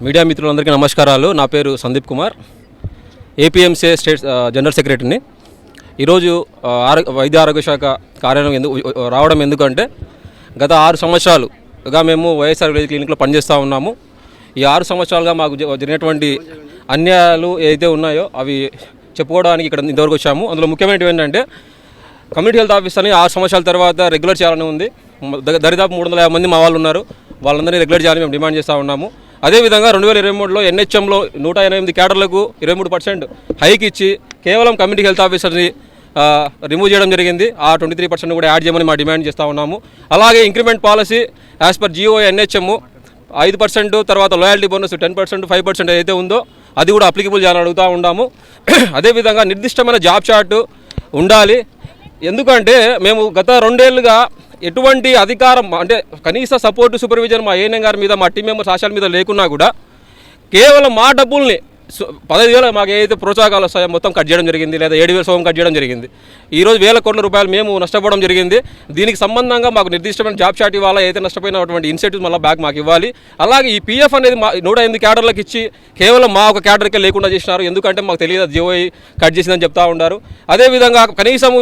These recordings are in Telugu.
మీడియా మిత్రులందరికీ నమస్కారాలు. నా పేరు Sandeep Kumar, APMC state general సెక్రటరీని. ఈరోజు వైద్య ఆరోగ్య శాఖ కార్యాలయం రావడం ఎందుకంటే గత 6 సంవత్సరాలుగా మేము వైఎస్ఆర్ విలేజ్ క్లినిక్లో పనిచేస్తూ ఉన్నాము. ఈ 6 సంవత్సరాలుగా మాకు జరిగినటువంటి అన్యాయాలు ఏదైతే ఉన్నాయో అవి చెప్పుకోవడానికి ఇక్కడ ఇంతవరకు వచ్చాము. అందులో ముఖ్యమైనవి ఏంటంటే కమ్యూనిటీ హెల్త్ ఆఫీసర్ని 6 సంవత్సరాల తర్వాత రెగ్యులర్ చేయాలని ఉంది. దరిదాపు 350 మంది మా వాళ్ళు ఉన్నారు. వాళ్ళందరినీ రెగ్యులర్ చేయాలని మేము డిమాండ్ చేస్తూ ఉన్నాము. అదేవిధంగా 2023లో NHMలో 108 క్యాడర్లకు 23% హైక్ ఇచ్చి కేవలం కమ్యూనిటీ హెల్త్ ఆఫీసర్ని రిమూవ్ చేయడం జరిగింది. ఆ 23% కూడా యాడ్ చేయమని మా డిమాండ్ చేస్తూ ఉన్నాము. అలాగే increment policy as per GO NHM 5%, తర్వాత లాయల్టీ బోనస్ 10%, 5% ఏదైతే ఉందో అది కూడా అప్లికబుల్ చేయాలని అడుగుతూ ఉన్నాము. అదేవిధంగా నిర్దిష్టమైన జాబ్ చార్ట్ ఉండాలి. ఎందుకంటే మేము గత 2 ఏళ్ళుగా ఎటువంటి అధికారం అంటే కనీస సపోర్ట్ సూపర్విజన్ మా ఏఎన్ఎం గారి మీద, మా టీం మెంబర్స్ ఆశాల మీద లేకున్నా కూడా కేవలం మా డబ్బుల్ని 15,000 మాకు ఏదైతే ప్రోత్సాహకాలు వస్తాయో మొత్తం కట్ చేయడం జరిగింది, లేదా 7,000 సోమం కట్ చేయడం జరిగింది. ఈరోజు వేల కోట్ల రూపాయలు మేము నష్టపోవడం జరిగింది. దీనికి సంబంధంగా మాకు నిర్దిష్టమైన జాబ్ చార్ట్ ఇవ్వాలి. అయితే నష్టపోయినటువంటి ఇన్సెంటివ్స్ మళ్ళీ బ్యాక్ మాకు ఇవ్వాలి. అలాగే ఈ PF అనేది 108 క్యాడర్లకు ఇచ్చి కేవలం మా ఒక క్యాడర్కే లేకుండా చేసినారు. ఎందుకంటే మాకు తెలియదు GOI కట్ చేసిందని చెప్తా ఉన్నారు. అదేవిధంగా కనీసం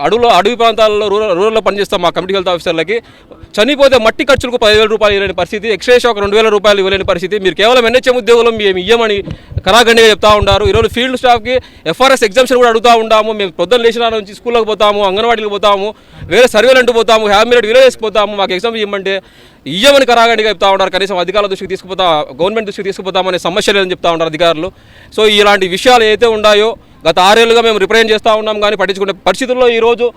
అడవి ప్రాంతాల్లో రూరల్లో పనిచేస్తాం మా కమ్యూనిటీ హెల్త్ ఆఫీసర్లకి చనిపోతే మట్టి ఖర్చులకు 10,000 రూపాయలు ఇవ్వలేని పరిస్థితి, ఎక్స్ట్రేష ఒక 2,000 రూపాయలు ఇవ్వలేని పరిస్థితి. మీరు కేవలం NHM ఉద్యోగులు మేము ఇయ్యమని కరాఖండిగా చెప్తా ఉన్నారు. ఈరోజు ఫీల్డ్ స్టాఫ్కి FRS ఎగ్జామ్షన్ కూడా అడుగుతూ ఉంటాము. మేము పొద్దున్న లేచిన నుంచి స్కూల్లోకి పోతాము, అంగన్వాడీలకు పోతాము, వేరే సర్వేలు అంటూ పోతాము, హ్యామిలెట్ విలేజెస్కి పోతాము. మాకు ఎగ్జామ్ ఇవ్వమంటే ఇయ్యమని కరాఖండిగా చెప్తా ఉన్నారు. కనీసం అధికారుల దృష్టికి గవర్నమెంట్ దృష్టికి తీసుకుపోతామనే సమస్య లేదని చెప్తా ఉన్నారు అధికారులు. సో ఇలాంటి విషయాలు ఏదైతే ఉన్నాయో గత 6 ఏళ్ళుగా మేము రిప్రజెంట్ చేస్తూ ఉన్నాం. కానీ పట్టించుకునే పరిస్థితుల్లో ఈరోజు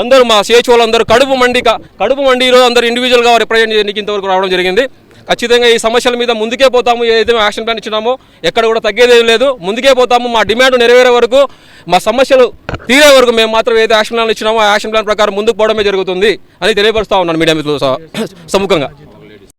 అందరూ మా CHOలు అందరూ కడుపు మండి ఈరోజు అందరూ ఇండివిజువల్గా రిప్రజెంట్ చేయడానికి ఇంతవరకు రావడం జరిగింది. ఖచ్చితంగా ఈ సమస్యల మీద ముందుకే పోతాము. ఏదైతే యాక్షన్ ప్లాన్ ఇచ్చినామో ఎక్కడ కూడా తగ్గేదేం లేదు, ముందుకే పోతాము. మా డిమాండ్ నెరవేరే వరకు, మా సమస్యలు తీరే వరకు మేము మాత్రం ఏదైతే యాక్షన్ ప్లాన్ ఇచ్చినామో ఆ యాక్షన్ ప్లాన్ ప్రకారం ముందుకు పోవడమే జరుగుతుంది అని తెలియపరుస్తూ ఉన్నాను మీడియా మిత్రులు సముఖంగా.